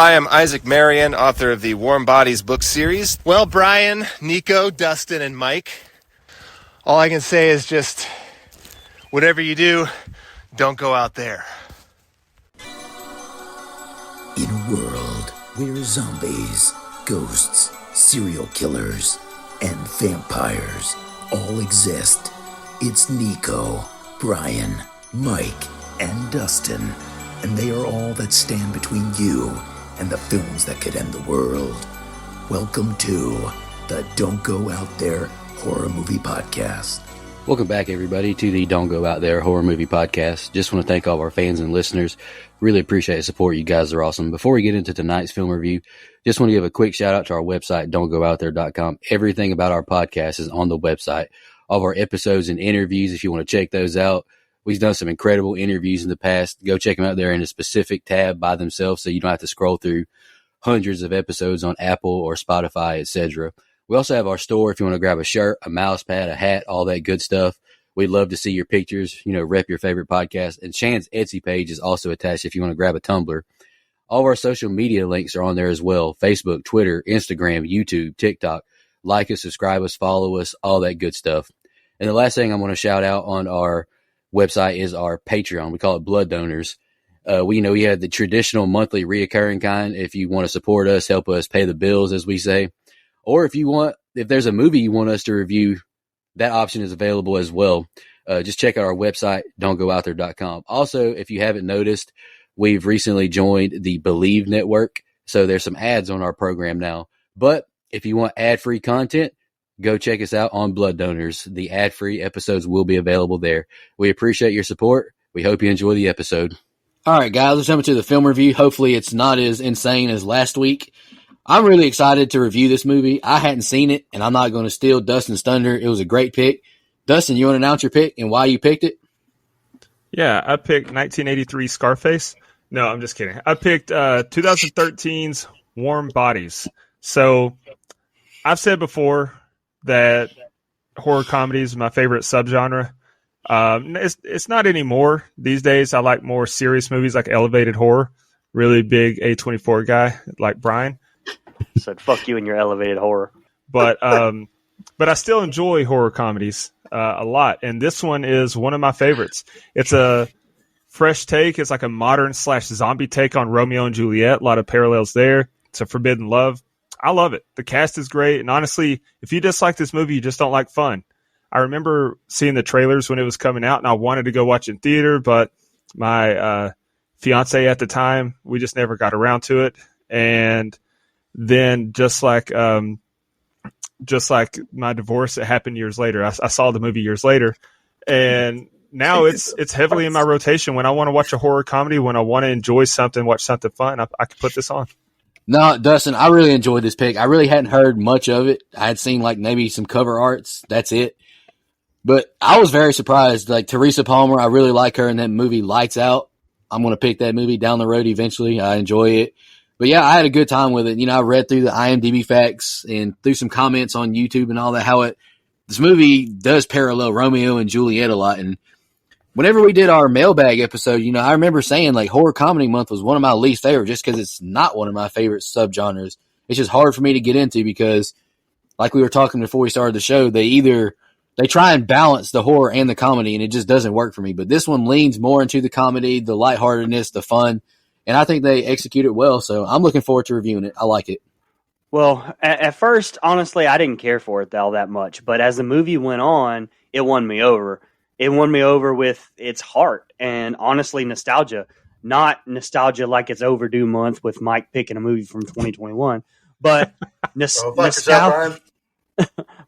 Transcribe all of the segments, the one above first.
Hi, I'm Isaac Marion, author of the Warm Bodies book series. Well, Brian, Nico, Dustin, and Mike, all I can say is just, whatever you do, don't go out there. In a world where zombies, ghosts, serial killers, and vampires all exist, it's Nico, Brian, Mike, and Dustin, and they are all that stand between you and the films that could end the world. Welcome to the Don't Go Out There Horror Movie Podcast. Welcome back, everybody, to the Don't Go Out There Horror Movie Podcast. Just want to thank all of our fans and listeners. Really appreciate the support. You guys are awesome. Before we get into tonight's film review, just want to give a quick shout out to our website, don'tgoouthere.com. Everything about our podcast is on the website. All of our episodes and interviews, if you want to check those out. We've done some incredible interviews in the past. Go check them out there in a specific tab by themselves so you don't have to scroll through hundreds of episodes on Apple or Spotify, etc. We also have our store if you want to grab a shirt, a mouse pad, a hat, all that good stuff. We'd love to see your pictures, rep your favorite podcast. And Shan's Etsy page is also attached if you want to grab a tumbler. All of our social media links are on there as well. Facebook, Twitter, Instagram, YouTube, TikTok. Like us, subscribe us, follow us, all that good stuff. And the last thing I want to shout out on our website is our Patreon. We call it Blood Donors. We have the traditional monthly reoccurring kind. If you want to support us, help us pay the bills, as we say. Or if there's a movie you want us to review, that option is available as well. Just check out our website, don'tgoouthere.com. Also, if you haven't noticed, we've recently joined the Believe Network. So there's some ads on our program now. But if you want ad-free content, go check us out on Blood Donors. The ad-free episodes will be available there. We appreciate your support. We hope you enjoy the episode. All right, guys, let's jump into the film review. Hopefully it's not as insane as last week. I'm really excited to review this movie. I hadn't seen it, and I'm not going to steal Dustin's thunder. It was a great pick. Dustin, you want to announce your pick and why you picked it? Yeah, I picked 1983 Scarface. No, I'm just kidding. I picked 2013's Warm Bodies. So I've said before that horror comedy is my favorite subgenre. It's not anymore these days. I like more serious movies like elevated horror. Really big A24 guy like Brian. Said fuck you and your elevated horror. But I still enjoy horror comedies a lot, and this one is one of my favorites. It's a fresh take. It's like a modern / zombie take on Romeo and Juliet. A lot of parallels there. It's a forbidden love. I love it. The cast is great, and honestly, if you dislike this movie, you just don't like fun. I remember seeing the trailers when it was coming out, and I wanted to go watch it in theater, but my fiance at the time, we just never got around to it. And then just like my divorce, it happened years later. I saw the movie years later, and now it's heavily in my rotation. When I want to watch a horror comedy, when I want to enjoy something, watch something fun, I can put this on. No, Dustin, I really enjoyed this pick. I really hadn't heard much of it. I had seen maybe some cover arts. That's it. But I was very surprised. Like Teresa Palmer, I really like her in that movie Lights Out. I'm going to pick that movie down the road eventually. I enjoy it. But yeah, I had a good time with it. I read through the IMDb facts and through some comments on YouTube and all that, this movie does parallel Romeo and Juliet a lot. And whenever we did our mailbag episode, I remember saying horror comedy month was one of my least favorite just because it's not one of my favorite subgenres. It's just hard for me to get into because like we were talking before we started the show, they try and balance the horror and the comedy, and it just doesn't work for me. But this one leans more into the comedy, the lightheartedness, the fun, and I think they execute it well. So I'm looking forward to reviewing it. I like it. Well, at first, honestly, I didn't care for it all that much. But as the movie went on, it won me over. It won me over with its heart and, honestly, nostalgia. Not nostalgia like it's overdue month with Mike picking a movie from 2021, but nostalgia.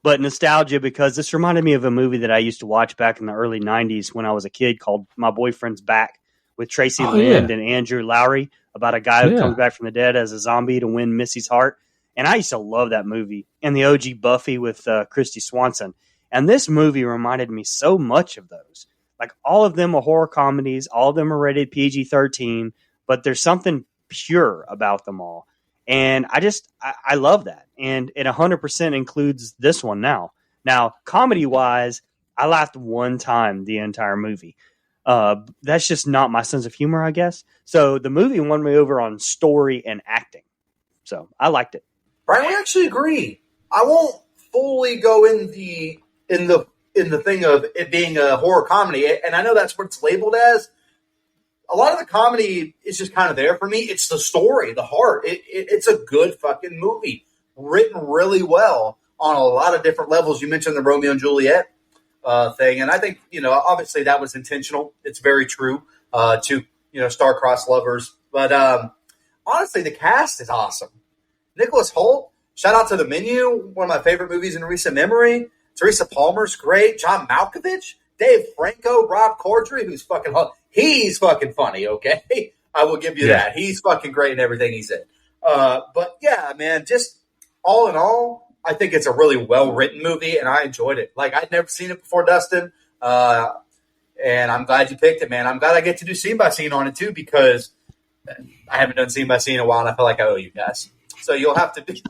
But nostalgia because this reminded me of a movie that I used to watch back in the early 90s when I was a kid called My Boyfriend's Back with Tracy Lind and Andrew Lowry about a guy who comes back from the dead as a zombie to win Missy's heart. And I used to love that movie. And the OG Buffy with Christy Swanson. And this movie reminded me so much of those. Like all of them are horror comedies. All of them are rated PG-13. But there's something pure about them all. And I love that. And it 100% includes this one now. Now, comedy-wise, I laughed one time the entire movie. That's just not my sense of humor, I guess. So the movie won me over on story and acting. So I liked it. Brian, we actually agree. I won't fully go in the thing of it being a horror comedy, and I know that's what it's labeled as. A lot of the comedy is just kind of there for me. It's the story, the heart. It's a good fucking movie, written really well on a lot of different levels. You mentioned the Romeo and Juliet thing, and I think obviously that was intentional. It's very true to star-crossed lovers, but honestly, the cast is awesome. Nicholas Hoult, shout out to The Menu, one of my favorite movies in recent memory. Teresa Palmer's great. John Malkovich, Dave Franco, Rob Corddry, he's fucking funny, okay? I will give you that. He's fucking great in everything he's in. But yeah, man, just all in all, I think it's a really well-written movie, and I enjoyed it. Like, I'd never seen it before, Dustin, and I'm glad you picked it, man. I'm glad I get to do scene by scene on it, too, because I haven't done scene by scene in a while, and I feel like I owe you guys. So you'll have to be.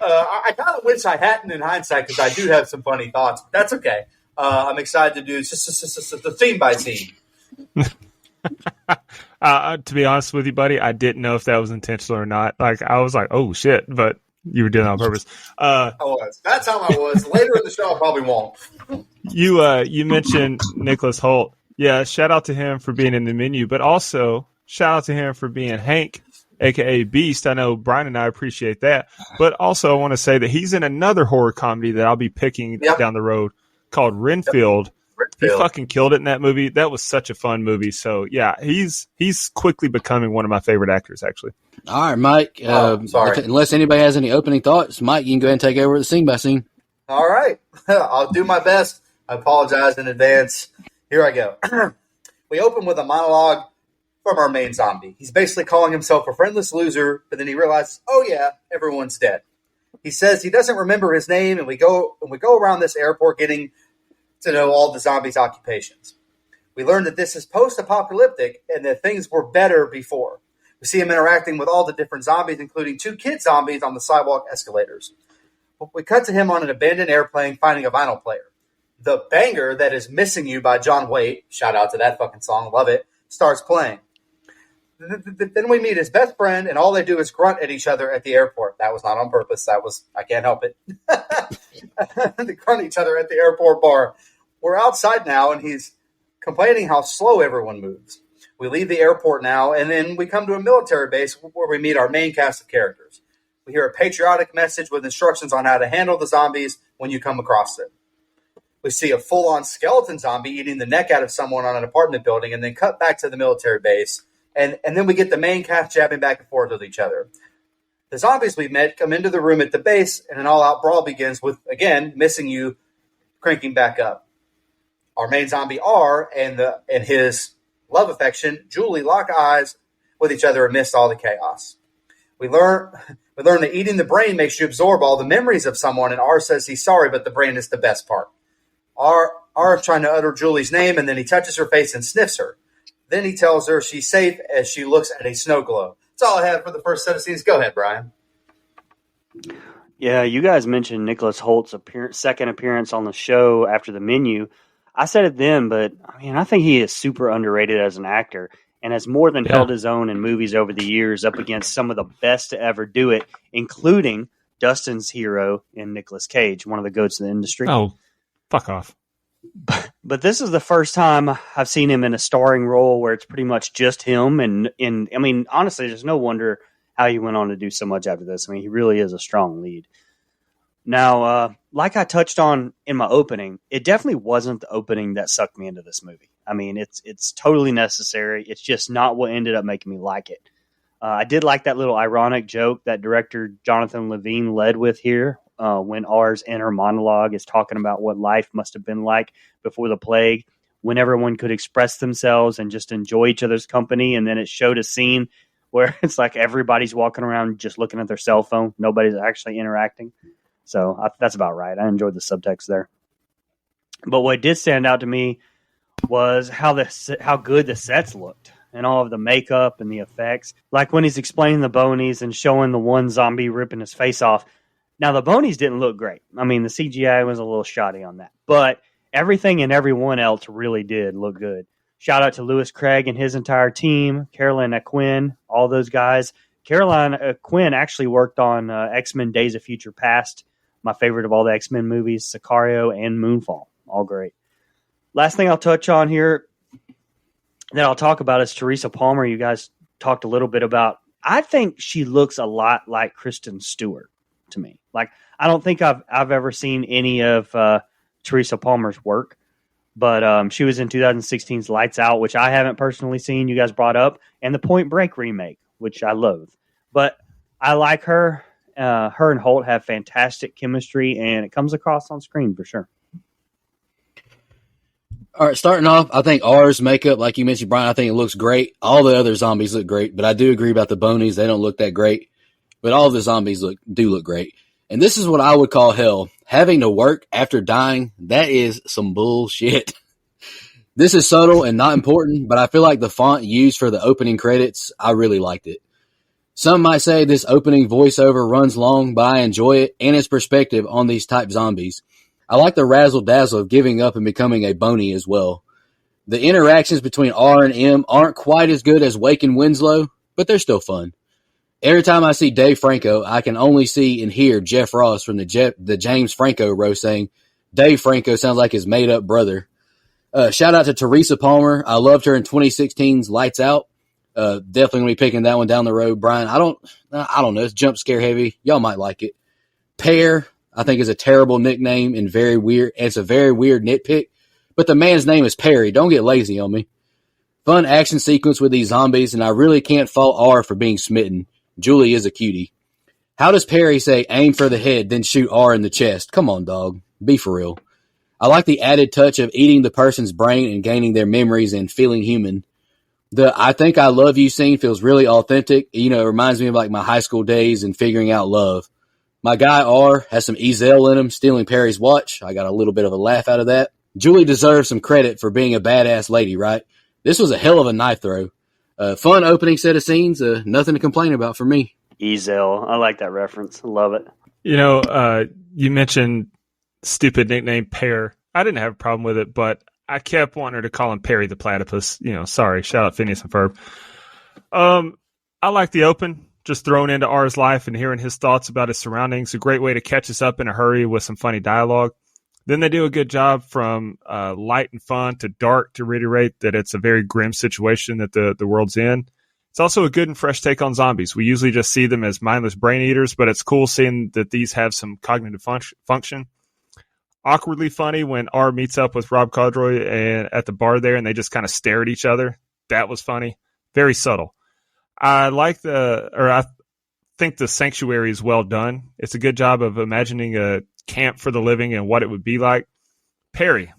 I kind of wish I hadn't in hindsight because I do have some funny thoughts. But that's okay. I'm excited to do just the scene by scene. To be honest with you, buddy, I didn't know if that was intentional or not. Like, I was like, oh shit, but you were doing it on purpose. I was. That's how I was. Later in the show, I probably won't. You mentioned Nicholas Hoult. Yeah, shout out to him for being in The Menu, but also shout out to him for being Hank, a.k.a. Beast. I know Brian and I appreciate that. But also I want to say that he's in another horror comedy that I'll be picking down the road called Renfield. Yep. He fucking killed it in that movie. That was such a fun movie. So, yeah, he's quickly becoming one of my favorite actors, actually. All right, Mike. Sorry. Unless anybody has any opening thoughts, Mike, you can go ahead and take over the scene by scene. All right. I'll do my best. I apologize in advance. Here I go. We open with a monologue from our main zombie. He's basically calling himself a friendless loser, but then he realizes, oh yeah, everyone's dead. He says he doesn't remember his name, and we go around this airport getting to know all the zombies' occupations. We learn that this is post-apocalyptic and that things were better before. We see him interacting with all the different zombies, including 2 kid zombies on the sidewalk escalators. We cut to him on an abandoned airplane finding a vinyl player. The Banger That Is Missing You by John Waite, shout out to that fucking song, love it, starts playing. Then we meet his best friend, and all they do is grunt at each other at the airport. That was not on purpose. I can't help it. They grunt at each other at the airport bar. We're outside now, and he's complaining how slow everyone moves. We leave the airport now, and then we come to a military base where we meet our main cast of characters. We hear a patriotic message with instructions on how to handle the zombies when you come across them. We see a full-on skeleton zombie eating the neck out of someone on an apartment building, and then cut back to the military base. And then we get the main cast jabbing back and forth with each other. The zombies we've met come into the room at the base, and an all-out brawl begins with, again, Missing You cranking back up. Our main zombie R and his love affection, Julie, lock eyes with each other amidst all the chaos. We learn that eating the brain makes you absorb all the memories of someone, and R says he's sorry, but the brain is the best part. R is trying to utter Julie's name, and then he touches her face and sniffs her. Then he tells her she's safe as she looks at a snow globe. That's all I have for the first set of scenes. Go ahead, Brian. Yeah, you guys mentioned Nicholas Holt's second appearance on the show after The Menu. I said it then, but I think he is super underrated as an actor and has more than held his own in movies over the years up against some of the best to ever do it, including Dustin's hero in Nicolas Cage, one of the goats of the industry. Oh, fuck off. But this is the first time I've seen him in a starring role where it's pretty much just him. And honestly, there's no wonder how he went on to do so much after this. He really is a strong lead. Now, like I touched on in my opening, it definitely wasn't the opening that sucked me into this movie. It's totally necessary. It's just not what ended up making me like it. I did like that little ironic joke that director Jonathan Levine led with here. When R's inner monologue is talking about what life must have been like before the plague, when everyone could express themselves and just enjoy each other's company. And then it showed a scene where it's like everybody's walking around just looking at their cell phone. Nobody's actually interacting. So that's about right. I enjoyed the subtext there. But what did stand out to me was how good the sets looked and all of the makeup and the effects. Like when he's explaining the bonies and showing the one zombie ripping his face off. Now, the bonies didn't look great. The CGI was a little shoddy on that. But everything and everyone else really did look good. Shout out to Lewis Craig and his entire team, Caroline Quinn, all those guys. Caroline Quinn actually worked on X-Men Days of Future Past, my favorite of all the X-Men movies, Sicario and Moonfall. All great. Last thing I'll touch on here that I'll talk about is Teresa Palmer. You guys talked a little bit about. I think she looks a lot like Kristen Stewart to me. Like, I don't think I've ever seen any of Teresa Palmer's work, but she was in 2016's Lights Out, which I haven't personally seen. You guys brought up, and the Point Break remake, which I loathe. But I like her. Her and Holt have fantastic chemistry, and it comes across on screen for sure. All right, starting off, I think R's makeup, like you mentioned, Brian, I think it looks great. All the other zombies look great, but I do agree about the bonies. They don't look that great, but all the zombies do look great. And this is what I would call hell. Having to work after dying, that is some bullshit. This is subtle and not important, but I feel like the font used for the opening credits, I really liked it. Some might say this opening voiceover runs long, but I enjoy it and its perspective on these type zombies. I like the razzle-dazzle of giving up and becoming a bony as well. The interactions between R and M aren't quite as good as Wake and Winslow, but they're still fun. Every time I see Dave Franco, I can only see and hear Jeff Ross from the James Franco roast saying, Dave Franco sounds like his made-up brother. Shout out to Teresa Palmer. I loved her in 2016's Lights Out. Definitely going to be picking that one down the road. Brian, I don't know. It's jump scare heavy. Y'all might like it. Pear, I think, is a terrible nickname and very weird. It's a very weird nitpick, but the man's name is Perry. Don't get lazy on me. Fun action sequence with these zombies, and I really can't fault R for being smitten. Julie is a cutie. How does Perry say aim for the head, then shoot R in the chest? Come on, dog. Be for real. I like the added touch of eating the person's brain and gaining their memories and feeling human. The I think I love you scene feels really authentic. You know, it reminds me of like my high school days and figuring out love. My guy R has some Ezel in him, stealing Perry's watch. I got a little bit of a laugh out of that. Julie deserves some credit for being a badass lady, right? This was a hell of a knife throw. Fun opening set of scenes. Nothing to complain about for me. Ezel. I like that reference. I love it. You know, you mentioned stupid nickname Pear. I didn't have a problem with it, but I kept wanting her to call him Perry the Platypus. You know, sorry. Shout out Phineas and Ferb. I like the open. Just thrown into R's life and hearing his thoughts about his surroundings. A great way to catch us up in a hurry with some funny dialogue. Then they do a good job from light and fun to dark to reiterate that it's a very grim situation that the world's in. It's also a good and fresh take on zombies. We usually just see them as mindless brain eaters, but it's cool seeing that these have some cognitive function. Awkwardly funny when R meets up with Rob Corddry and at the bar there and they just kind of stare at each other. That was funny. Very subtle. I think the sanctuary is well done. It's a good job of imagining a camp for the living and what it would be like. Perry,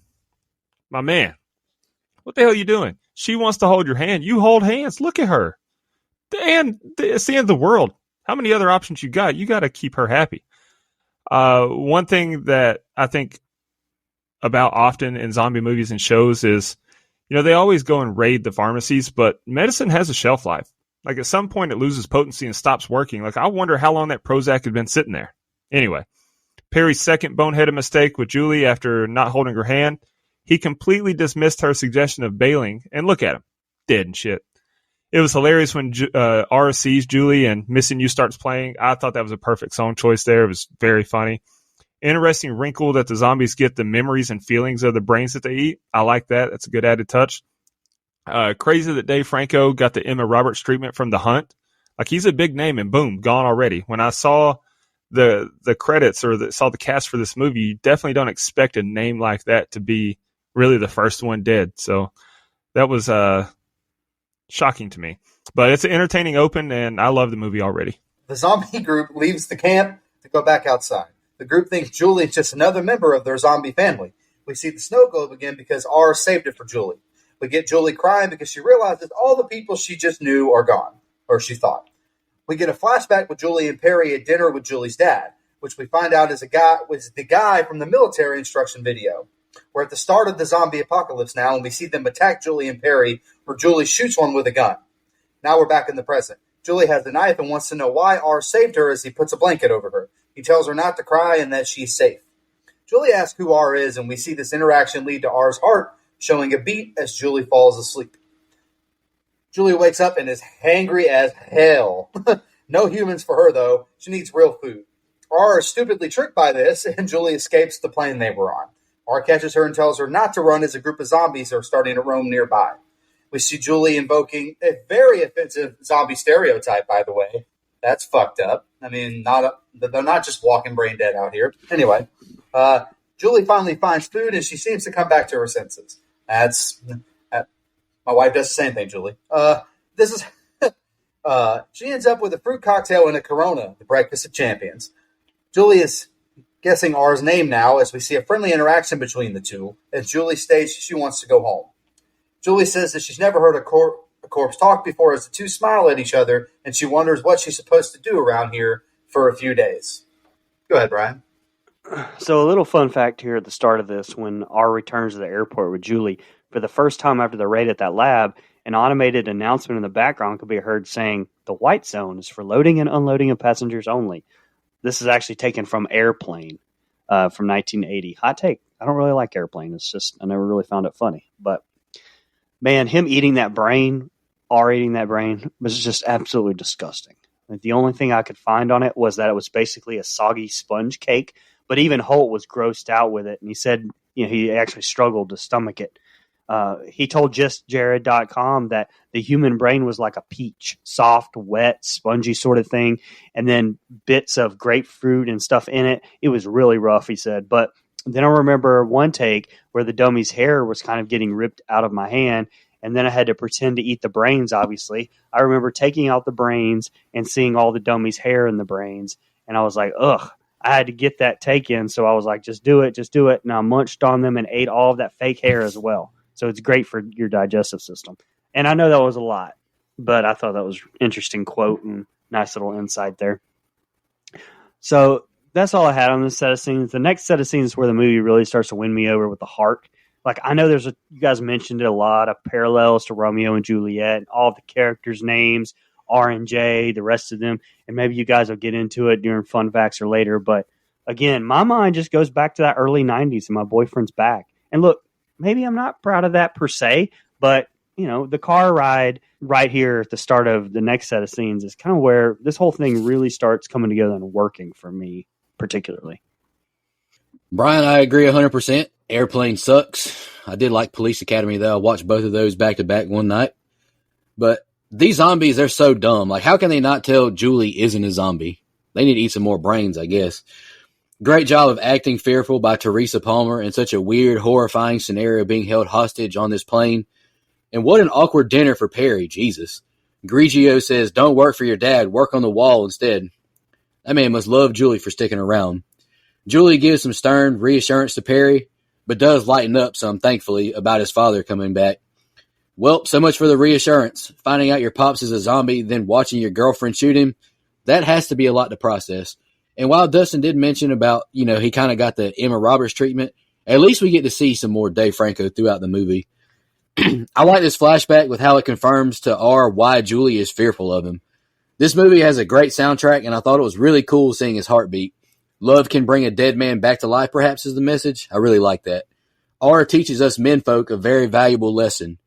my man, what the hell are you doing? She wants to hold your hand. You hold hands. Look at her. And it's the end of the world. How many other options you got? You got to keep her happy. One thing that I think about often in zombie movies and shows is, you know, they always go and raid the pharmacies, but medicine has a shelf life. Like at some point it loses potency and stops working. Like I wonder how long that Prozac had been sitting there. Anyway, Perry's second boneheaded mistake with Julie after not holding her hand, he completely dismissed her suggestion of bailing, and look at him, dead and shit. It was hilarious when R sees Julie and Missing You starts playing. I thought that was a perfect song choice there. It was very funny. Interesting wrinkle that the zombies get the memories and feelings of the brains that they eat. I like that. That's a good added touch. Crazy that Dave Franco got the Emma Roberts treatment from The Hunt. Like he's a big name and boom, gone already. When I saw the credits or saw the cast for this movie, you definitely don't expect a name like that to be really the first one dead. So that was shocking to me. But it's an entertaining open, and I love the movie already. The zombie group leaves the camp to go back outside. The group thinks Julie is just another member of their zombie family. We see the snow globe again because R saved it for Julie. We get Julie crying because she realizes all the people she just knew are gone, or she thought. We get a flashback with Julie and Perry at dinner with Julie's dad, which we find out was the guy from the military instruction video. We're at the start of the zombie apocalypse now, and we see them attack Julie and Perry, where Julie shoots one with a gun. Now we're back in the present. Julie has the knife and wants to know why R saved her as he puts a blanket over her. He tells her not to cry and that she's safe. Julie asks who R is, and we see this interaction lead to R's heart showing a beat as Julie falls asleep. Julie wakes up and is hangry as hell. No humans for her, though. She needs real food. R is stupidly tricked by this, and Julie escapes the plane they were on. R catches her and tells her not to run as a group of zombies are starting to roam nearby. We see Julie invoking a very offensive zombie stereotype, by the way. That's fucked up. I mean, they're not just walking brain dead out here. Anyway, Julie finally finds food, and she seems to come back to her senses. My wife does the same thing, Julie. She ends up with a fruit cocktail and a Corona, the breakfast of champions. Julie is guessing R's name now as we see a friendly interaction between the two as Julie states she wants to go home. Julie says that she's never heard a corpse talk before as the two smile at each other, and she wonders what she's supposed to do around here for a few days. Go ahead, Brian. So a little fun fact here at the start of this, when R returns to the airport with Julie, for the first time after the raid at that lab, an automated announcement in the background could be heard saying, "The white zone is for loading and unloading of passengers only." This is actually taken from Airplane from 1980. Hot take. I don't really like Airplane. It's just, I never really found it funny. But, man, him eating that brain, R eating that brain, was just absolutely disgusting. Like, the only thing I could find on it was that it was basically a soggy sponge cake. But even Holt was grossed out with it. And he said, he actually struggled to stomach it. He told JustJared.com that the human brain was like a peach, soft, wet, spongy sort of thing, and then bits of grapefruit and stuff in it. It was really rough, he said. But then I remember one take where the dummy's hair was kind of getting ripped out of my hand, and then I had to pretend to eat the brains, obviously. I remember taking out the brains and seeing all the dummy's hair in the brains, and I was like, ugh. I had to get that take in, so I was like, just do it. And I munched on them and ate all of that fake hair as well. So it's great for your digestive system. And I know that was a lot, but I thought that was an interesting quote and nice little insight there. So that's all I had on this set of scenes. The next set of scenes is where the movie really starts to win me over with the heart. Like, I know you guys mentioned it a lot of parallels to Romeo and Juliet, all of the characters' names, R and J, the rest of them, and maybe you guys will get into it during fun facts or later. But again, my mind just goes back to that early 90s and my boyfriend's back. And look, maybe I'm not proud of that per se, but the car ride right here at the start of the next set of scenes is kind of where this whole thing really starts coming together and working for me particularly. Brian, I agree 100%. Airplane sucks. I did like Police Academy, though. I watched both of those back to back one night. But these zombies, they're so dumb. Like, how can they not tell Julie isn't a zombie? They need to eat some more brains, I guess. Great job of acting fearful by Teresa Palmer in such a weird, horrifying scenario being held hostage on this plane. And what an awkward dinner for Perry, Jesus. Grigio says, don't work for your dad, work on the wall instead. That man must love Julie for sticking around. Julie gives some stern reassurance to Perry, but does lighten up some, thankfully, about his father coming back. Well, so much for the reassurance. Finding out your pops is a zombie, then watching your girlfriend shoot him, that has to be a lot to process. And while Dustin did mention about, he kind of got the Emma Roberts treatment, at least we get to see some more Dave Franco throughout the movie. I like this flashback with how it confirms to R why Julie is fearful of him. This movie has a great soundtrack, and I thought it was really cool seeing his heartbeat. Love can bring a dead man back to life, perhaps, is the message. I really like that. R teaches us menfolk a very valuable lesson.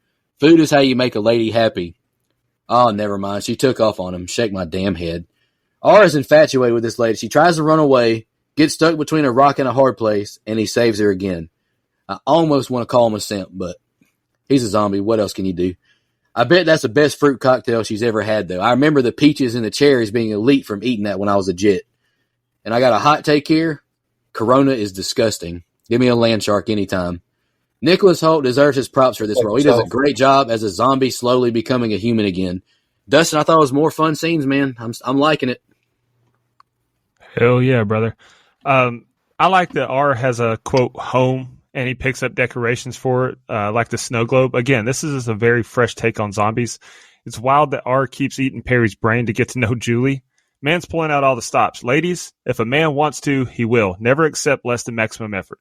Food is how you make a lady happy. Oh, never mind. She took off on him. Shake my damn head. R is infatuated with this lady. She tries to run away, gets stuck between a rock and a hard place, and he saves her again. I almost want to call him a simp, but he's a zombie. What else can you do? I bet that's the best fruit cocktail she's ever had, though. I remember the peaches and the cherries being elite from eating that when I was a jit. And I got a hot take here. Corona is disgusting. Give me a land shark anytime. Nicholas Hoult deserves his props for this role. He does a great job as a zombie slowly becoming a human again. Dustin, I thought it was more fun scenes, man. I'm liking it. Hell yeah, brother. I like that R has a, quote, home, and he picks up decorations for it, like the snow globe. Again, this is a very fresh take on zombies. It's wild that R keeps eating Perry's brain to get to know Julie. Man's pulling out all the stops. Ladies, if a man wants to, he will. Never accept less than maximum effort.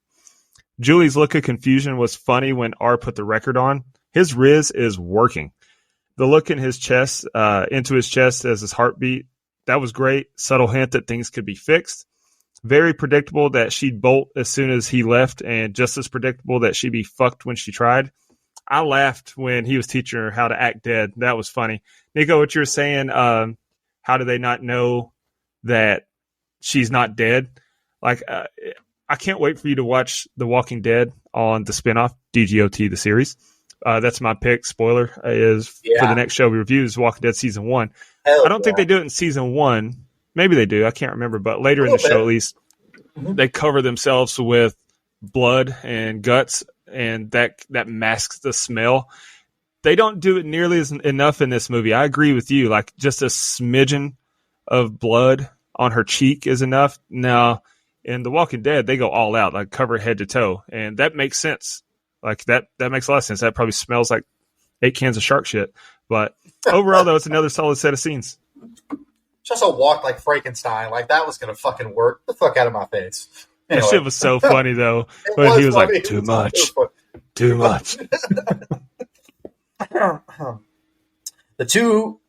Julie's look of confusion was funny when R put the record on. His Riz is working. The look in his chest, into his chest as his heartbeat, that was great. Subtle hint that things could be fixed. very predictable that she'd bolt as soon as he left, and just as predictable that she'd be fucked when she tried. I laughed when he was teaching her how to act dead. That was funny. Nico, what you were saying, how do they not know that she's not dead? Like, I can't wait for you to watch The Walking Dead on the spinoff, DGOT, the series. That's my pick. Spoiler is for the next show we review is Walking Dead Season 1. I don't think they do it in Season 1. Maybe they do. I can't remember. But later in the show, at least, they cover themselves with blood and guts, and that masks the smell. They don't do it nearly enough in this movie. I agree with you. Like, just a smidgen of blood on her cheek is enough. Now, in The Walking Dead, they go all out, like cover head to toe, and that makes sense. Like, that makes a lot of sense. That probably smells like 8 cans of shark shit. But overall, though, it's another solid set of scenes. Just a walk like Frankenstein. Like, that was going to fucking work. Get the fuck out of my face. Anyway. That shit was so funny, though. When he was funny. Like, too much. Too much. The two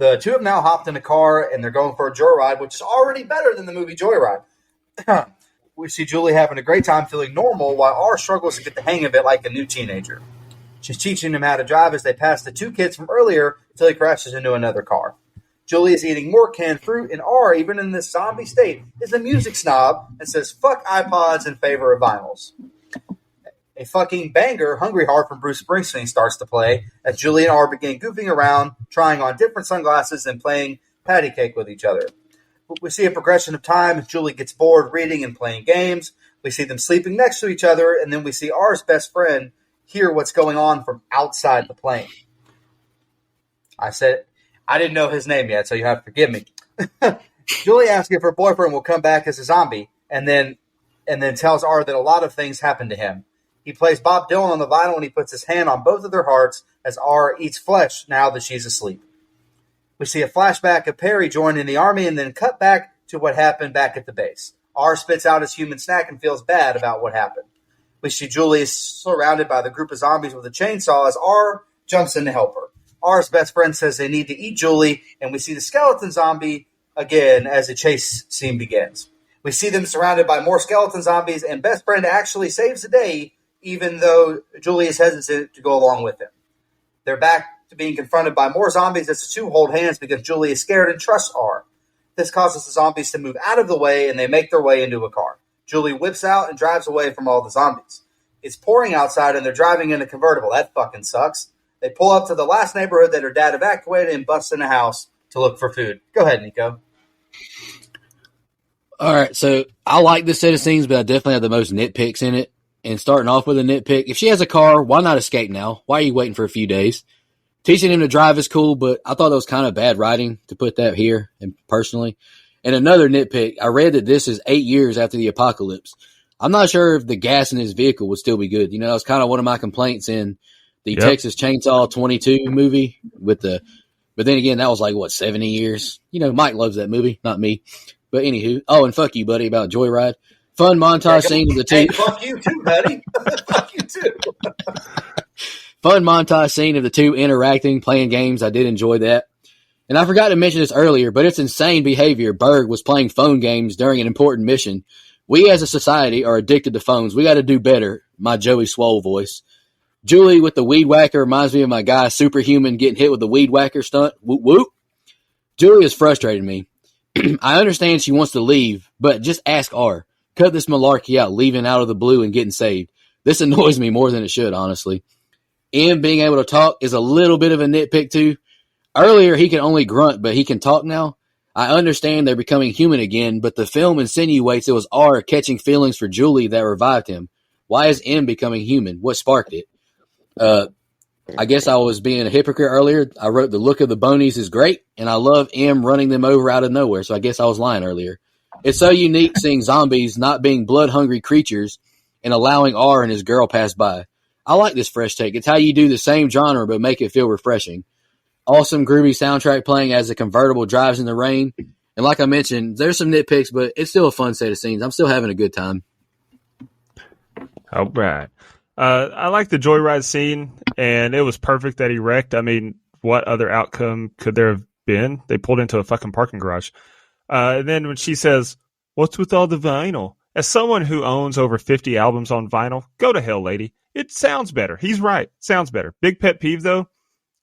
have now hopped in a car, and they're going for a joyride, which is already better than the movie Joyride. We see Julie having a great time feeling normal, while R struggles to get the hang of it like a new teenager. She's teaching him how to drive as they pass the 2 kids from earlier until he crashes into another car. Julie is eating more canned fruit, and R, even in this zombie state, is a music snob and says fuck iPods in favor of vinyls. A fucking banger, Hungry Heart from Bruce Springsteen starts to play as Julie and R begin goofing around, trying on different sunglasses and playing patty cake with each other. We see a progression of time as Julie gets bored reading and playing games. We see them sleeping next to each other, and then we see R's best friend hear what's going on from outside the plane. I said, I didn't know his name yet, so you have to forgive me. Julie asks if her boyfriend will come back as a zombie, and then tells R that a lot of things happened to him. He plays Bob Dylan on the vinyl, and he puts his hand on both of their hearts as R eats flesh now that she's asleep. We see a flashback of Perry joining the army and then cut back to what happened back at the base. R spits out his human snack and feels bad about what happened. We see Julie is surrounded by the group of zombies with a chainsaw as R jumps in to help her. R's best friend says they need to eat Julie, and we see the skeleton zombie again as the chase scene begins. We see them surrounded by more skeleton zombies, and best friend actually saves the day, even though Julie is hesitant to go along with him. They're back to being confronted by more zombies as the two hold hands because Julie is scared and trusts R. This causes the zombies to move out of the way, and they make their way into a car. Julie whips out and drives away from all the zombies. It's pouring outside, and they're driving in a convertible. That fucking sucks. They pull up to the last neighborhood that her dad evacuated and bust in a house to look for food. Go ahead, Nico. All right, so I like this set of scenes, but I definitely have the most nitpicks in it. And starting off with a nitpick, if she has a car, why not escape now? Why are you waiting for a few days? Teaching him to drive is cool, but I thought that was kind of bad writing to put that here, and personally. And another nitpick, I read that this is 8 years after the apocalypse. I'm not sure if the gas in his vehicle would still be good. You know, that's kind of one of my complaints in the Texas Chainsaw 22 movie but then again, that was like, 70 years? You know, Mike loves that movie, not me. But anywho, and fuck you, buddy, about Joyride. Fun montage scene of the two. Hey, fuck you too, buddy. Fuck you too. Fun montage scene of the two interacting, playing games. I did enjoy that. And I forgot to mention this earlier, but it's insane behavior. Berg was playing phone games during an important mission. We as a society are addicted to phones. We got to do better. My Joey Swole voice. Julie with the weed whacker reminds me of my guy Superhuman getting hit with the weed whacker stunt. Whoop, whoop. Julie is frustrating me. I understand she wants to leave, but just ask R. Cut this malarkey out, leaving out of the blue and getting saved. This annoys me more than it should, honestly. M being able to talk is a little bit of a nitpick too. Earlier, he could only grunt, but he can talk now. I understand they're becoming human again, but the film insinuates it was R catching feelings for Julie that revived him. Why is M becoming human? What sparked it? I guess I was being a hypocrite earlier. I wrote the look of the Bonies is great, and I love M running them over out of nowhere, so I guess I was lying earlier. It's so unique seeing zombies not being blood-hungry creatures and allowing R and his girl pass by. I like this fresh take. It's how you do the same genre but make it feel refreshing. Awesome groovy soundtrack playing as the convertible drives in the rain. And like I mentioned, there's some nitpicks, but it's still a fun set of scenes. I'm still having a good time. All right. I like the Joyride scene, and it was perfect that he wrecked. I mean, what other outcome could there have been? They pulled into a fucking parking garage. And then when she says, What's with all the vinyl? As someone who owns over 50 albums on vinyl, go to hell, lady. It sounds better. He's right. Sounds better. Big pet peeve, though,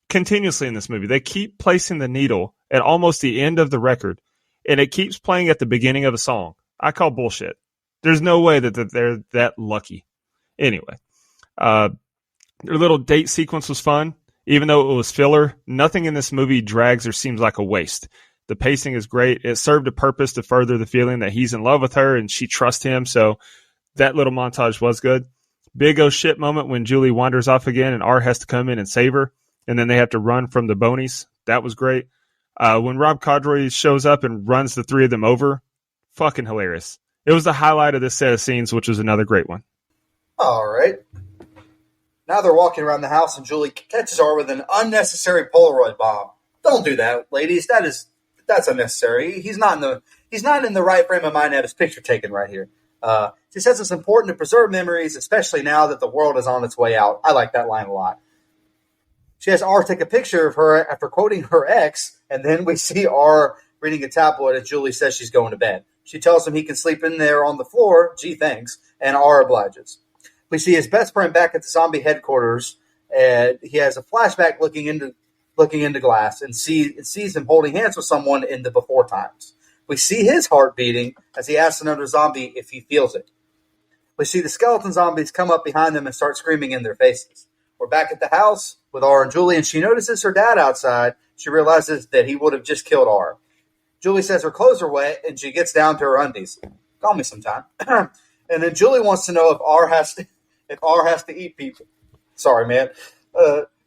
continuously in this movie, they keep placing the needle at almost the end of the record, and it keeps playing at the beginning of a song. I call bullshit. There's no way that they're that lucky. Anyway, their little date sequence was fun. Even though it was filler, nothing in this movie drags or seems like a waste. The pacing is great. It served a purpose to further the feeling that he's in love with her and she trusts him. So that little montage was good. Big oh shit moment when Julie wanders off again and R has to come in and save her. And then they have to run from the Bonies. That was great. When Rob Corddry shows up and runs the three of them over, fucking hilarious. It was the highlight of this set of scenes, which was another great one. All right. Now they're walking around the house, and Julie catches R with an unnecessary Polaroid bomb. Don't do that, ladies. That's unnecessary. He's not in the right frame of mind to have his picture taken right here. She says it's important to preserve memories, especially now that the world is on its way out. I like that line a lot. She has R take a picture of her after quoting her ex, and then we see R reading a tabloid as Julie says she's going to bed. She tells him he can sleep in there on the floor. Gee, thanks. And R obliges. We see his best friend back at the zombie headquarters, and he has a flashback looking into glass and sees him holding hands with someone in the before times. We see his heart beating as he asks another zombie if he feels it. We see the skeleton zombies come up behind them and start screaming in their faces. We're back at the house with R and Julie, and she notices her dad outside. She realizes that he would have just killed R. Julie says her clothes are wet, and she gets down to her undies. Call me sometime. And then Julie wants to know if R has to eat people. Sorry, man.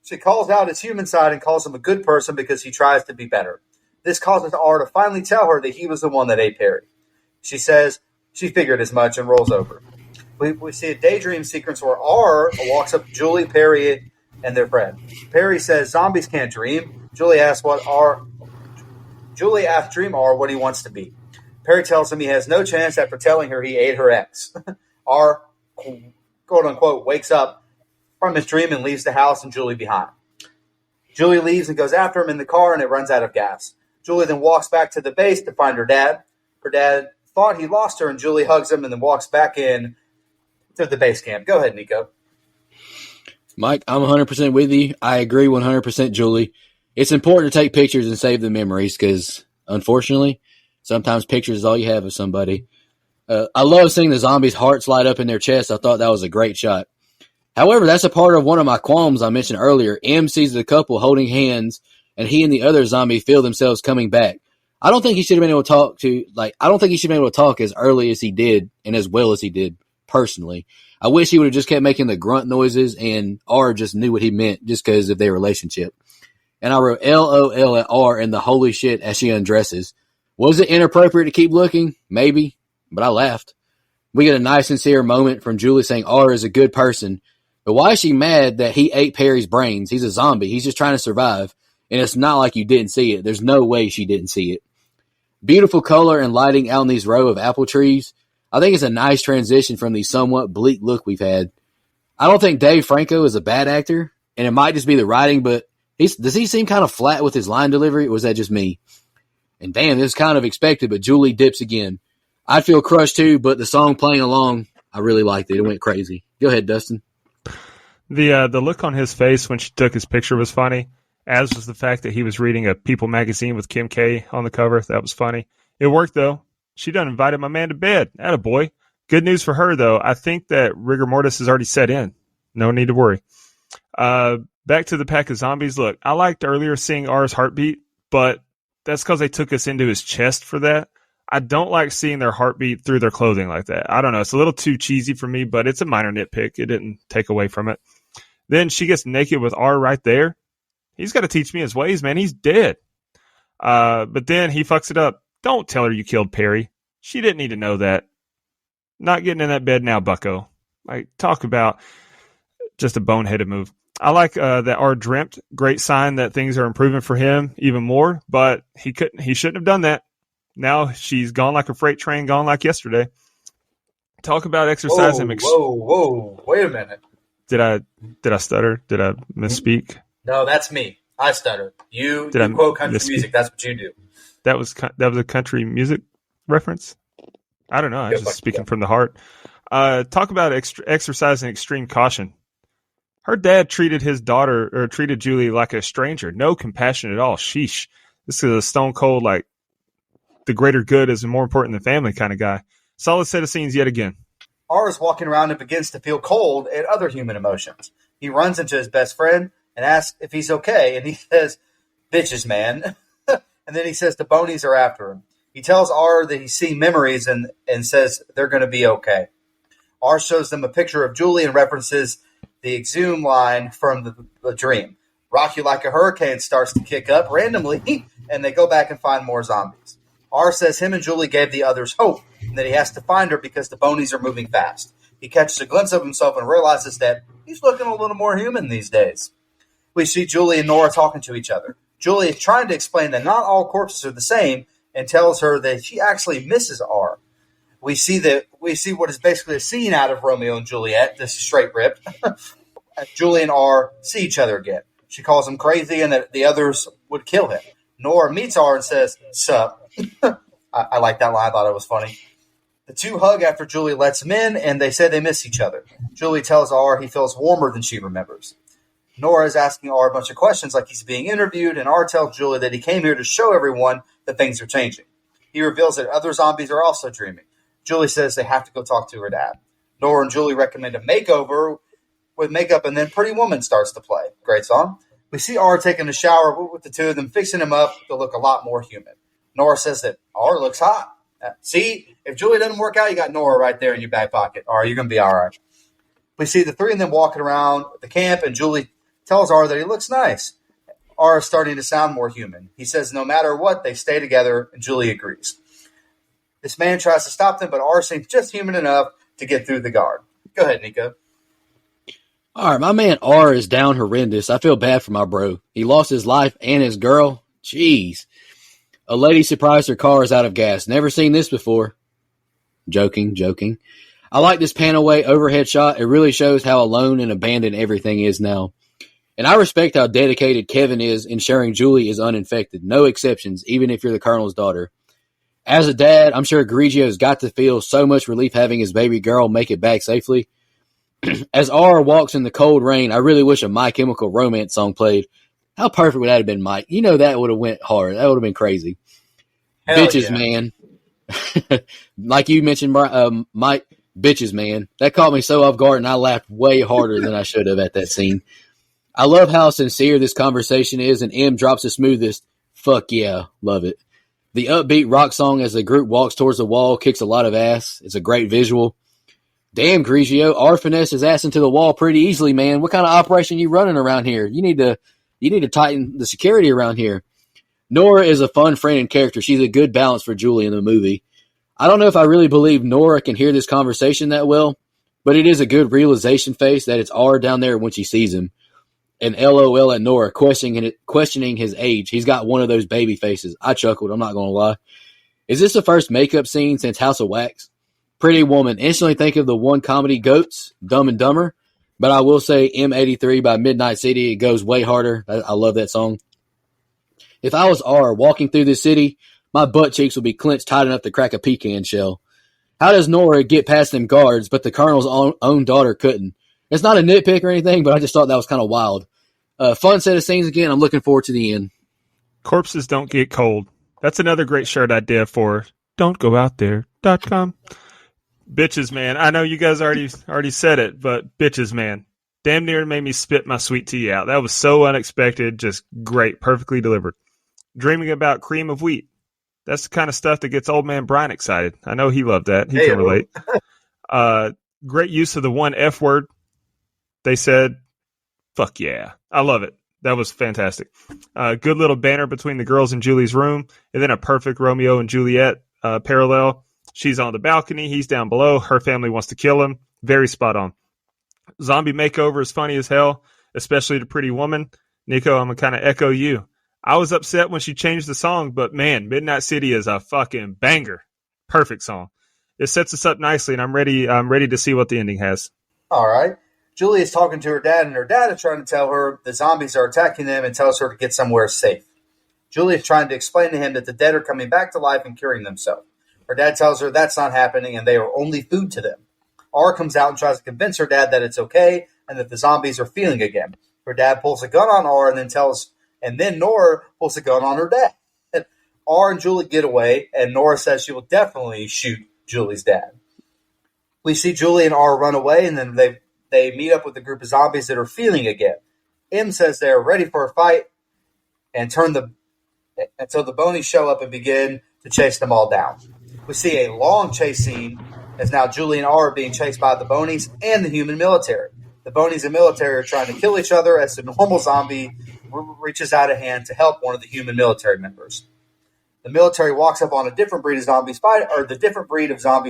She calls out his human side and calls him a good person because he tries to be better. This causes R to finally tell her that he was the one that ate Perry. She says she figured as much and rolls over. We see a daydream sequence where R walks up to Julie, Perry, and their friend. Perry says zombies can't dream. Julie asks Dream R what he wants to be. Perry tells him he has no chance after telling her he ate her ex. R, quote unquote, wakes up from his dream and leaves the house and Julie behind. Julie leaves and goes after him in the car, and it runs out of gas. Julie then walks back to the base to find her dad. Her dad thought he lost her, and Julie hugs him and then walks back in to the base camp. Go ahead, Nico. Mike, I'm 100% with you. I agree 100%, Julie. It's important to take pictures and save the memories because, unfortunately, sometimes pictures is all you have of somebody. I love seeing the zombies' hearts light up in their chest. I thought that was a great shot. However, that's a part of one of my qualms I mentioned earlier. M sees the couple holding hands, and he and the other zombie feel themselves coming back. I don't think he should have been able to talk as early as he did and as well as he did, personally. I wish he would have just kept making the grunt noises and R just knew what he meant just because of their relationship. And I wrote LOL at R and the holy shit as she undresses. Was it inappropriate to keep looking? Maybe, but I laughed. We get a nice sincere moment from Julie saying R is a good person. But why is she mad that he ate Perry's brains? He's a zombie. He's just trying to survive. And it's not like you didn't see it. There's no way she didn't see it. Beautiful color and lighting out in these row of apple trees. I think it's a nice transition from the somewhat bleak look we've had. I don't think Dave Franco is a bad actor, and it might just be the writing, but does he seem kind of flat with his line delivery, or was that just me? And damn, this is kind of expected, but Julie dips again. I'd feel crushed too, but the song playing along, I really liked it. It went crazy. Go ahead, Dustin. The look on his face when she took his picture was funny, as was the fact that he was reading a People magazine with Kim K on the cover. That was funny. It worked, though. She done invited my man to bed. Attaboy. Good news for her, though. I think that rigor mortis has already set in. No need to worry. Back to the pack of zombies. Look, I liked earlier seeing R's heartbeat, but that's because they took us into his chest for that. I don't like seeing their heartbeat through their clothing like that. I don't know. It's a little too cheesy for me, but it's a minor nitpick. It didn't take away from it. Then she gets naked with R right there. He's got to teach me his ways, man. He's dead. But then he fucks it up. Don't tell her you killed Perry. She didn't need to know that. Not getting in that bed now, bucko. Like, talk about just a boneheaded move. I like that R dreamt. Great sign that things are improving for him even more, but he shouldn't have done that. Now she's gone like a freight train, gone like yesterday. Talk about exercising. Whoa. Wait a minute. Did I stutter? Did I misspeak? No, that's me. I stutter. You quote country music. That's what you do. That was a country music reference? I don't know. I'm just speaking from the heart. Talk about exercising extreme caution. Her dad treated treated Julie like a stranger. No compassion at all. Sheesh. This is a stone cold, like, the greater good is more important than family kind of guy. Solid set of scenes yet again. R is walking around and begins to feel cold at other human emotions. He runs into his best friend and asks if he's okay, and he says, "Bitches, man." And then he says the Bonies are after him. He tells R that he's seen memories and says they're going to be okay. R shows them a picture of Julie and references the Exhume line from the dream. Rock You Like a Hurricane starts to kick up randomly, and they go back and find more zombies. R says him and Julie gave the others hope, and that he has to find her because the Bonies are moving fast. He catches a glimpse of himself and realizes that he's looking a little more human these days. We see Julie and Nora talking to each other. Julie is trying to explain that not all corpses are the same and tells her that she actually misses R. We see what is basically a scene out of Romeo and Juliet. This is straight ripped. Julie and R see each other again. She calls him crazy and that the others would kill him. Nora meets R and says, "Sup." I like that line. I thought it was funny. The two hug after Julie lets him in, and they say they miss each other. Julie tells R he feels warmer than she remembers. Nora is asking R a bunch of questions like he's being interviewed, and R tells Julie that he came here to show everyone that things are changing. He reveals that other zombies are also dreaming. Julie says they have to go talk to her dad. Nora and Julie recommend a makeover with makeup, and then Pretty Woman starts to play. Great song. We see R taking a shower with the two of them, fixing him up to look a lot more human. Nora says that R looks hot. See, if Julie doesn't work out, you got Nora right there in your back pocket. R, you're going to be all right. We see the three of them walking around the camp, and Julie tells R that he looks nice. R is starting to sound more human. He says no matter what, they stay together, and Julie agrees. This man tries to stop them, but R seems just human enough to get through the guard. Go ahead, Nico. All right, my man R is down horrendous. I feel bad for my bro. He lost his life and his girl. Jeez. A lady surprised her car is out of gas. Never seen this before. Joking. I like this pan away overhead shot. It really shows how alone and abandoned everything is now. And I respect how dedicated Kevin is in sharing Julie is uninfected. No exceptions, even if you're the Colonel's daughter. As a dad, I'm sure Grigio's got to feel so much relief having his baby girl make it back safely. As R walks in the cold rain, I really wish a My Chemical Romance song played. How perfect would that have been, Mike? You know that would have went hard. That would have been crazy. Hell Bitches, yeah. man. Like you mentioned, Mike, bitches, man. That caught me so off guard, and I laughed way harder than I should have at that scene. I love how sincere this conversation is, and M drops the smoothest, "Fuck yeah," love it. The upbeat rock song as the group walks towards the wall kicks a lot of ass. It's a great visual. Damn, Grigio, R finesse his ass into the wall pretty easily, man. What kind of operation you running around here? You need to tighten the security around here. Nora is a fun friend and character. She's a good balance for Julie in the movie. I don't know if I really believe Nora can hear this conversation that well, but it is a good realization face that it's R down there when she sees him. And LOL at Nora, questioning his age. He's got one of those baby faces. I chuckled, I'm not going to lie. Is this the first makeup scene since House of Wax? Pretty Woman. Instantly think of the one comedy Goats, Dumb and Dumber. But I will say M83 by Midnight City, it goes way harder. I love that song. If I was R walking through this city, my butt cheeks would be clenched tight enough to crack a pecan shell. How does Nora get past them guards, but the Colonel's own daughter couldn't? It's not a nitpick or anything, but I just thought that was kind of wild. Fun set of scenes again. I'm looking forward to the end. Corpses don't get cold. That's another great shirt idea for don'tgoouthere.com. Bitches, man. I know you guys already said it, but bitches, man. Damn near made me spit my sweet tea out. That was so unexpected, just great, perfectly delivered. Dreaming about cream of wheat. That's the kind of stuff that gets old man Brian excited. I know he loved that. He can relate. Great use of the one F word. They said, "Fuck yeah." I love it. That was fantastic. Good little banner between the girls in Julie's room, and then a perfect Romeo and Juliet parallel. She's on the balcony. He's down below. Her family wants to kill him. Very spot on. Zombie makeover is funny as hell, especially to Pretty Woman. Nico, I'm going to kind of echo you. I was upset when she changed the song, but man, Midnight City is a fucking banger. Perfect song. It sets us up nicely, and I'm ready to see what the ending has. All right. Julie is talking to her dad, and her dad is trying to tell her the zombies are attacking them and tells her to get somewhere safe. Julie is trying to explain to him that the dead are coming back to life and curing themselves. Her dad tells her that's not happening and they are only food to them. R comes out and tries to convince her dad that it's okay and that the zombies are feeling again. Her dad pulls a gun on R and then Nora pulls a gun on her dad. And R and Julie get away, and Nora says she will definitely shoot Julie's dad. We see Julie and R run away, and then they meet up with a group of zombies that are feeling again. M says they're ready for a fight, and so the Bonies show up and begin to chase them all down. We see a long chase scene as now Julie and R are being chased by the Bonies and the human military. The Bonies and military are trying to kill each other as the normal zombie reaches out a hand to help one of the human military members. The military walks up on a different breed of zombies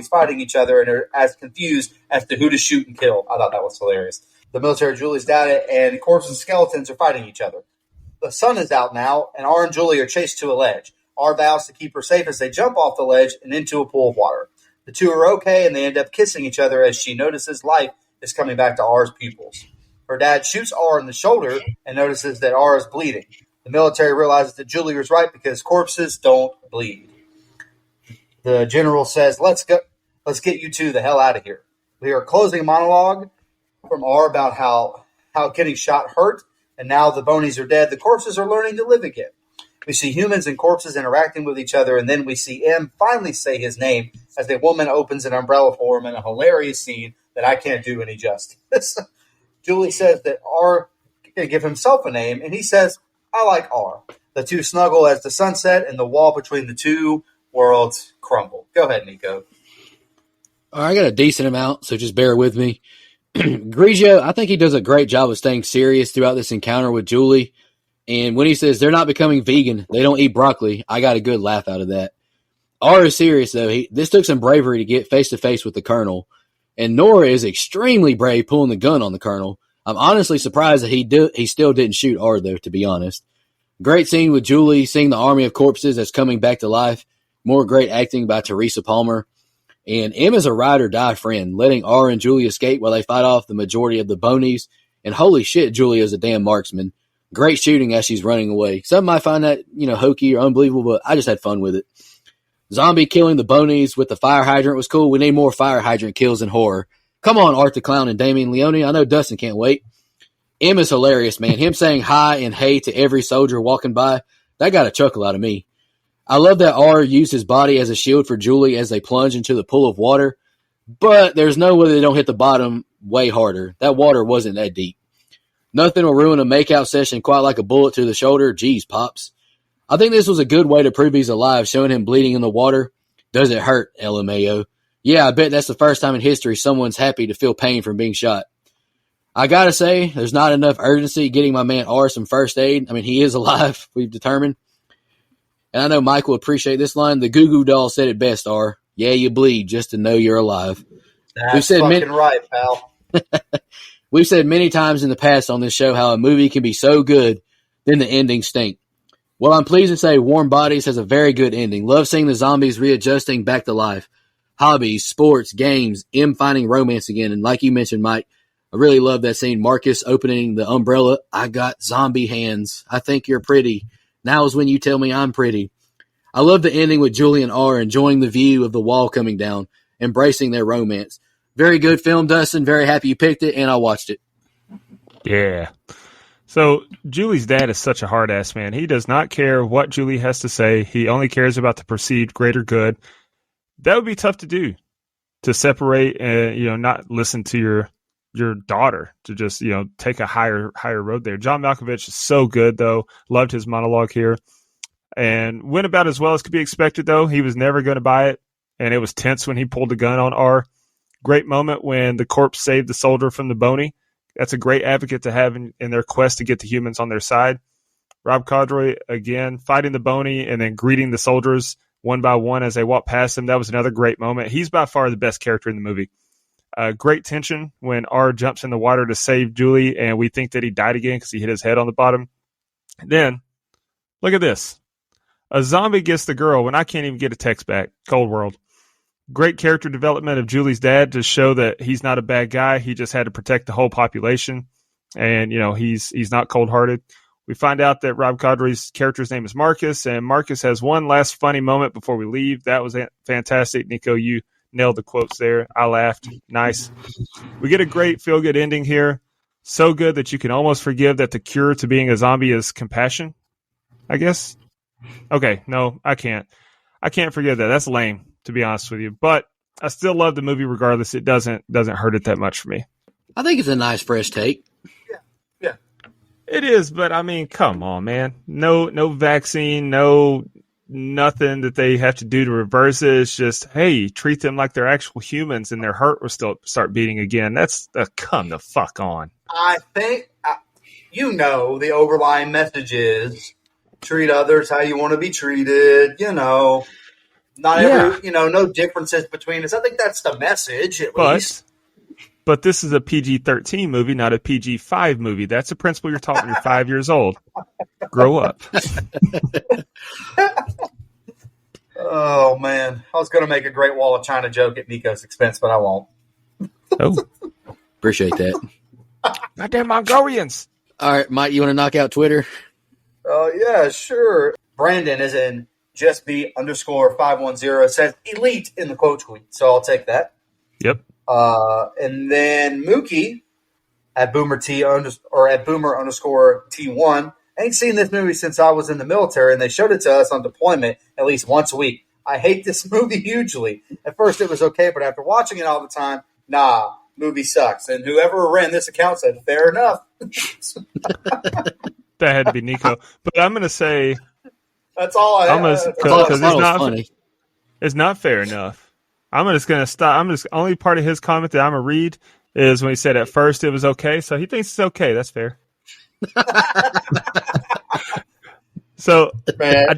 fighting each other and are as confused as to who to shoot and kill. I thought that was hilarious. The military, Julie's dad, and corpses and skeletons are fighting each other. The sun is out now, and R and Julie are chased to a ledge. R vows to keep her safe as they jump off the ledge and into a pool of water. The two are okay, and they end up kissing each other as she notices life is coming back to R's pupils. Her dad shoots R in the shoulder and notices that R is bleeding. The military realizes that Julie was right because corpses don't bleed. The general says, let's get you two the hell out of here. We are closing a monologue from R about how getting shot hurt, and now the Bonies are dead. The corpses are learning to live again. We see humans and corpses interacting with each other, and then we see M finally say his name as the woman opens an umbrella for him in a hilarious scene that I can't do any justice. Julie says that R can give himself a name, and he says, I like R. The two snuggle as the sun set and the wall between the two worlds crumble. Go ahead, Nico. All right, I got a decent amount, so just bear with me. Grigio, I think he does a great job of staying serious throughout this encounter with Julie. And when he says they're not becoming vegan, they don't eat broccoli, I got a good laugh out of that. R is serious, though. This took some bravery to get face-to-face with the Colonel. And Nora is extremely brave pulling the gun on the Colonel. I'm honestly surprised that he still didn't shoot R, though, to be honest. Great scene with Julie seeing the army of corpses that's coming back to life. More great acting by Teresa Palmer. And M is a ride-or-die friend, letting R and Julie escape while they fight off the majority of the Bonies. And holy shit, Julie is a damn marksman. Great shooting as she's running away. Some might find that, hokey or unbelievable, but I just had fun with it. Zombie killing the Bonies with the fire hydrant was cool. We need more fire hydrant kills in horror. Come on, Art the Clown and Damien Leone. I know Dustin can't wait. M is hilarious, man. Him saying hi and hey to every soldier walking by, that got a chuckle out of me. I love that R used his body as a shield for Julie as they plunge into the pool of water, but there's no way they don't hit the bottom way harder. That water wasn't that deep. Nothing will ruin a makeout session quite like a bullet to the shoulder. Jeez, Pops. I think this was a good way to prove he's alive, showing him bleeding in the water. Does it hurt, LMAO? Yeah, I bet that's the first time in history someone's happy to feel pain from being shot. I gotta say, there's not enough urgency getting my man R some first aid. I mean, he is alive, we've determined. And I know Mike will appreciate this line. The Goo Goo Doll said it best, R. Yeah, you bleed just to know you're alive. That's fucking right, pal. We've said many times in the past on this show how a movie can be so good, then the ending stink. Well, I'm pleased to say Warm Bodies has a very good ending. Love seeing the zombies readjusting back to life. Hobbies, sports, games, M finding romance again. And like you mentioned, Mike, I really love that scene. Marcus opening the umbrella. I got zombie hands. I think you're pretty. Now is when you tell me I'm pretty. I love the ending with Julie and R enjoying the view of the wall coming down, embracing their romance. Very good film, Dustin. Very happy you picked it, and I watched it. Yeah. So Julie's dad is such a hard-ass man. He does not care what Julie has to say. He only cares about the perceived greater good. That would be tough to do, to separate and not listen to your daughter, to just take a higher road there. John Malkovich is so good, though. Loved his monologue here, and went about as well as could be expected. Though he was never going to buy it, and it was tense when he pulled the gun on R. Great moment when the corpse saved the soldier from the Boney. That's a great advocate to have in their quest to get the humans on their side. Rob Corddry, again, fighting the Boney and then greeting the soldiers one by one as they walk past him. That was another great moment. He's by far the best character in the movie. Great tension when R jumps in the water to save Julie, and we think that he died again because he hit his head on the bottom. Then, look at this. A zombie gets the girl when I can't even get a text back. Cold World. Great character development of Julie's dad to show that he's not a bad guy. He just had to protect the whole population. And, he's not cold-hearted. We find out that Rob Corddry's character's name is Marcus, and Marcus has one last funny moment before we leave. That was fantastic. Nico, you nailed the quotes there. I laughed. Nice. We get a great feel-good ending here. So good that you can almost forgive that the cure to being a zombie is compassion, I guess. Okay, no, I can't. I can't forgive that. That's lame, to be honest with you. But I still love the movie regardless. It doesn't hurt it that much for me. I think it's a nice fresh take. Yeah. It is, but I mean, come on, man. No vaccine, no nothing that they have to do to reverse it. It's just, hey, treat them like they're actual humans and their heart will still start beating again. That's come the fuck on. I think, the overlying message is treat others how you want to be treated, not every, no differences between us. I think that's the message, at least. But this is a PG-13 movie, not a PG-5 movie. That's a principle you're taught when you're 5 years old. Grow up. Oh, man. I was going to make a Great Wall of China joke at Nico's expense, but I won't. Oh. Appreciate that. Goddamn Mongolians. All right, Mike, you want to knock out Twitter? Oh, yeah, sure. Brandon is in justb_510 says elite in the quote tweet, so I'll take that. Yep. And then Mookie at Boomer_T1 ain't seen this movie since I was in the military, and they showed it to us on deployment at least once a week. I hate this movie hugely. At first it was okay, but after watching it all the time, nah, movie sucks. And whoever ran this account said, fair enough. That had to be Nico. But I'm going to say... That's all I have. Funny. It's not fair enough. I'm just going to stop. Only part of his comment that I'm going to read is when he said at first it was okay. So he thinks it's okay. That's fair. So Man. I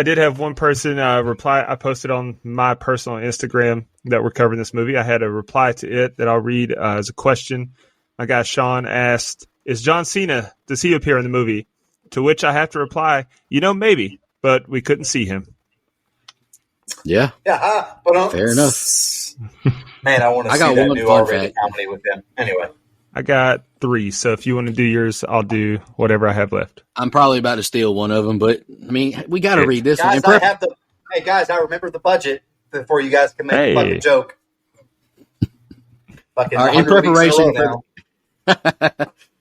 did have one person reply. I posted on my personal Instagram that we're covering this movie. I had a reply to it that I'll read as a question. My guy Sean asked, "Is John Cena, does he appear in the movie?" To which I have to reply, maybe, but we couldn't see him. Yeah. Yeah, but fair enough. Man, I want to see that new R-rated comedy with them. Anyway. I got 3, so if you want to do yours, I'll do whatever I have left. I'm probably about to steal one of them, but, I mean, we got to read this guys, one. Hey, guys, I remember the budget before you guys can make a fucking joke.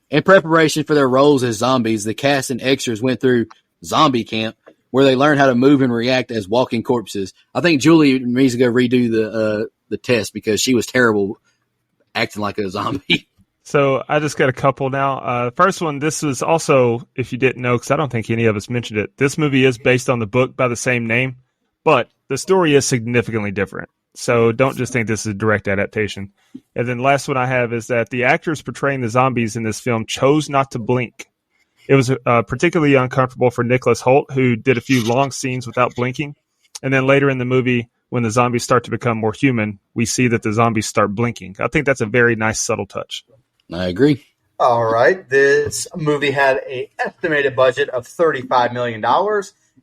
In preparation for their roles as zombies, the cast and extras went through zombie camp, where they learned how to move and react as walking corpses. I think Julie needs to go redo the test because she was terrible acting like a zombie. So I just got a couple now. First one, this was also, if you didn't know, because I don't think any of us mentioned it, this movie is based on the book by the same name, but the story is significantly different. So don't just think this is a direct adaptation. And then last one I have is that the actors portraying the zombies in this film chose not to blink. It was particularly uncomfortable for Nicholas Hoult, who did a few long scenes without blinking. And then later in the movie, when the zombies start to become more human, we see that the zombies start blinking. I think that's a very nice, subtle touch. I agree. All right. This movie had an estimated budget of $35 million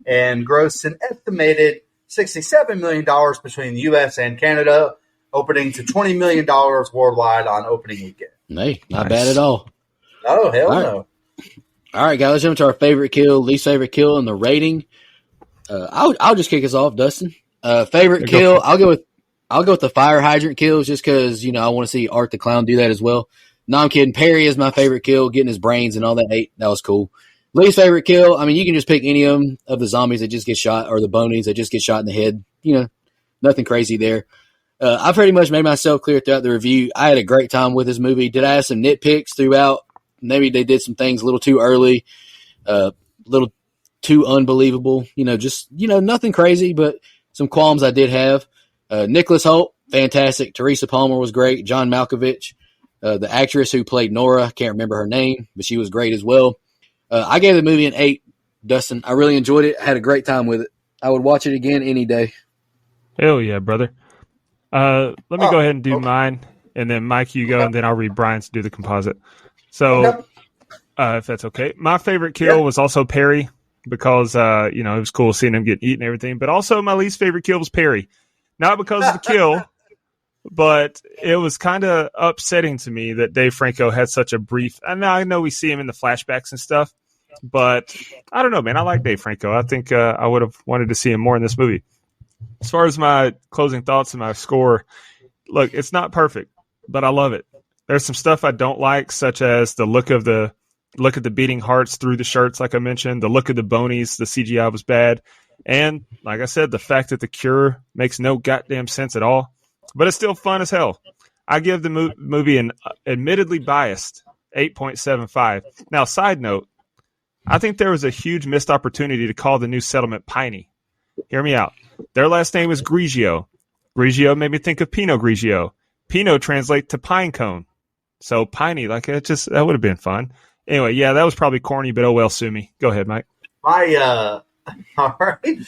and grossed an estimated $67 million between the U.S. and Canada, opening to $20 million worldwide on opening weekend. Hey, not bad at all. Oh, hell no. All right, guys, let's jump to our favorite kill, least favorite kill, and the rating. I'll just kick us off, Dustin. Favorite kill, I'll go with the fire hydrant kills just because I want to see Art the Clown do that as well. No, I'm kidding. Perry is my favorite kill, getting his brains and all that. That was cool. Least favorite kill, I mean, you can just pick any of them of the zombies that just get shot or the bonies that just get shot in the head. Nothing crazy there. I pretty much made myself clear throughout the review. I had a great time with this movie. Did I have some nitpicks throughout? Maybe they did some things a little too early, a little too unbelievable. Nothing crazy, but some qualms I did have. Nicholas Hoult, fantastic. Teresa Palmer was great. John Malkovich, the actress who played Nora, can't remember her name, but she was great as well. I gave the movie an 8, Dustin. I really enjoyed it. I had a great time with it. I would watch it again any day. Hell yeah, brother. Let me go ahead and do mine, and then Mike, you go, and then I'll read Brian's to do the composite. So, if that's okay. My favorite kill was also Perry because, it was cool seeing him get eaten and everything. But also my least favorite kill was Perry. Not because of the kill, but it was kind of upsetting to me that Dave Franco had such a brief – and I know we see him in the flashbacks and stuff, But I don't know, man. I like Dave Franco. I think I would have wanted to see him more in this movie. As far as my closing thoughts and my score, look, it's not perfect, but I love it. There's some stuff I don't like, such as the look at the beating hearts through the shirts, like I mentioned, the look of the bonies, the CGI was bad. And like I said, the fact that the cure makes no goddamn sense at all, but it's still fun as hell. I give the movie an admittedly biased 8.75. Now, side note, I think there was a huge missed opportunity to call the new settlement Piney. Hear me out. Their last name is Grigio. Grigio made me think of Pinot Grigio. Pinot translates to pine cone. So Piney, that would have been fun. Anyway, yeah, that was probably corny, but oh well, sue me. Go ahead, Mike. All right.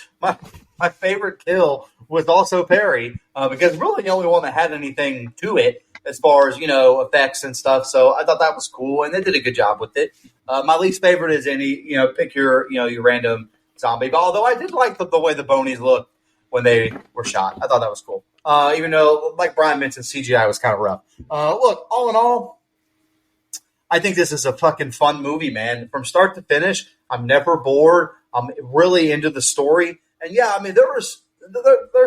My favorite kill was also Perry, because really the only one that had anything to it as far as, effects and stuff. So I thought that was cool, and they did a good job with it. My least favorite is pick your random zombie. But although I did like the way the bonies looked when they were shot. I thought that was cool. Even though, like Brian mentioned, CGI was kind of rough. Look, all in all, I think this is a fucking fun movie, man. From start to finish, I'm never bored. I'm really into the story. And yeah, I mean, there's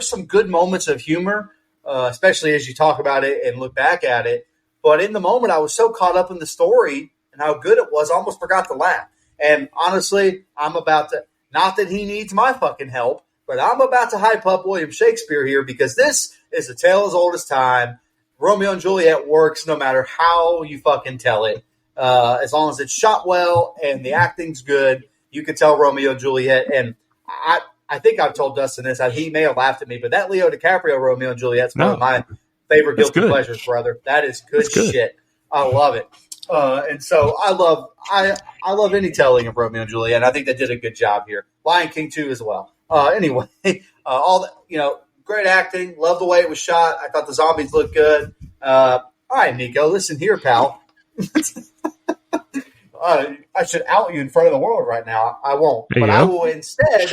some good moments of humor, especially as you talk about it and look back at it. But in the moment, I was so caught up in the story and how good it was, I almost forgot to laugh. And honestly, I'm about to, not that he needs my fucking help, but I'm about to hype up William Shakespeare here, because this is a tale as old as time. Romeo and Juliet works no matter how you fucking tell it. As long as it's shot well and the acting's good, you can tell Romeo and Juliet. And I think I've told Dustin this. He may have laughed at me, but that Leo DiCaprio Romeo and Juliet's one of my favorite guilty pleasures, brother. That is good shit. I love it. And so I love any telling of Romeo and Juliet. And I think they did a good job here. Lion King 2 as well. Anyway, great acting. Love the way it was shot. I thought the zombies looked good. All right, Nico, listen here, pal. I should out you in front of the world right now. I won't, but I will instead.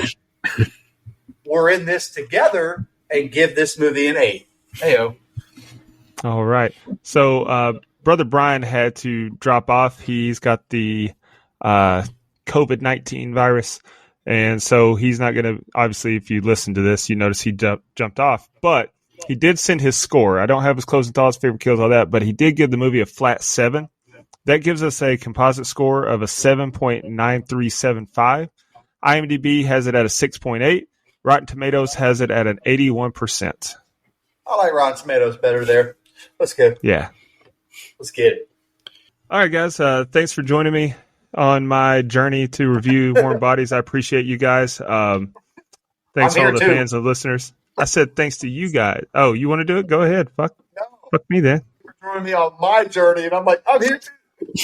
We're in this together and give this movie an 8. Heyo. All right. So, Brother Brian had to drop off. He's got the COVID-19 virus, and so he's not going to. Obviously, if you listen to this, you notice he jumped off, but he did send his score. I don't have his closing thoughts, favorite kills, all that, but he did give the movie a flat 7. That gives us a composite score of a 7.9375. IMDb has it at a 6.8. Rotten Tomatoes has it at an 81%. I like Rotten Tomatoes better there. Let's go. Yeah. Let's get it. All right, guys. Thanks for joining me on my journey to review Warm Bodies. I appreciate you guys. Thanks to all the fans and listeners. I said thanks to you guys. Oh, you want to do it? Go ahead. Fuck me then. You're throwing me on my journey, and I'm like, I'm here too.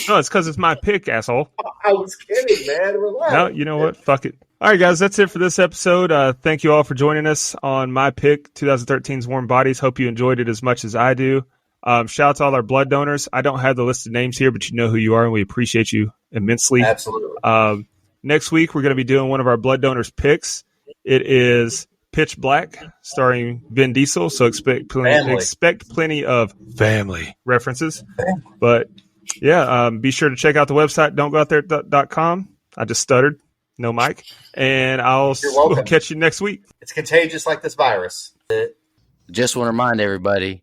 No, it's because it's my pick, asshole. I was kidding, man. Relax. No, you know what? Fuck it. All right, guys, that's it for this episode. Thank you all for joining us on my pick, 2013's Warm Bodies. Hope you enjoyed it as much as I do. Shout out to all our blood donors. I don't have the list of names here, but you know who you are, and we appreciate you immensely. Absolutely. Next week, we're going to be doing one of our blood donors picks. It is Pitch Black, starring Vin Diesel, so expect plenty of family references. But yeah, be sure to check out the website, don'tgoouthere.com. I just stuttered. No mic. And I'll catch you next week. It's contagious like this virus. Just want to remind everybody.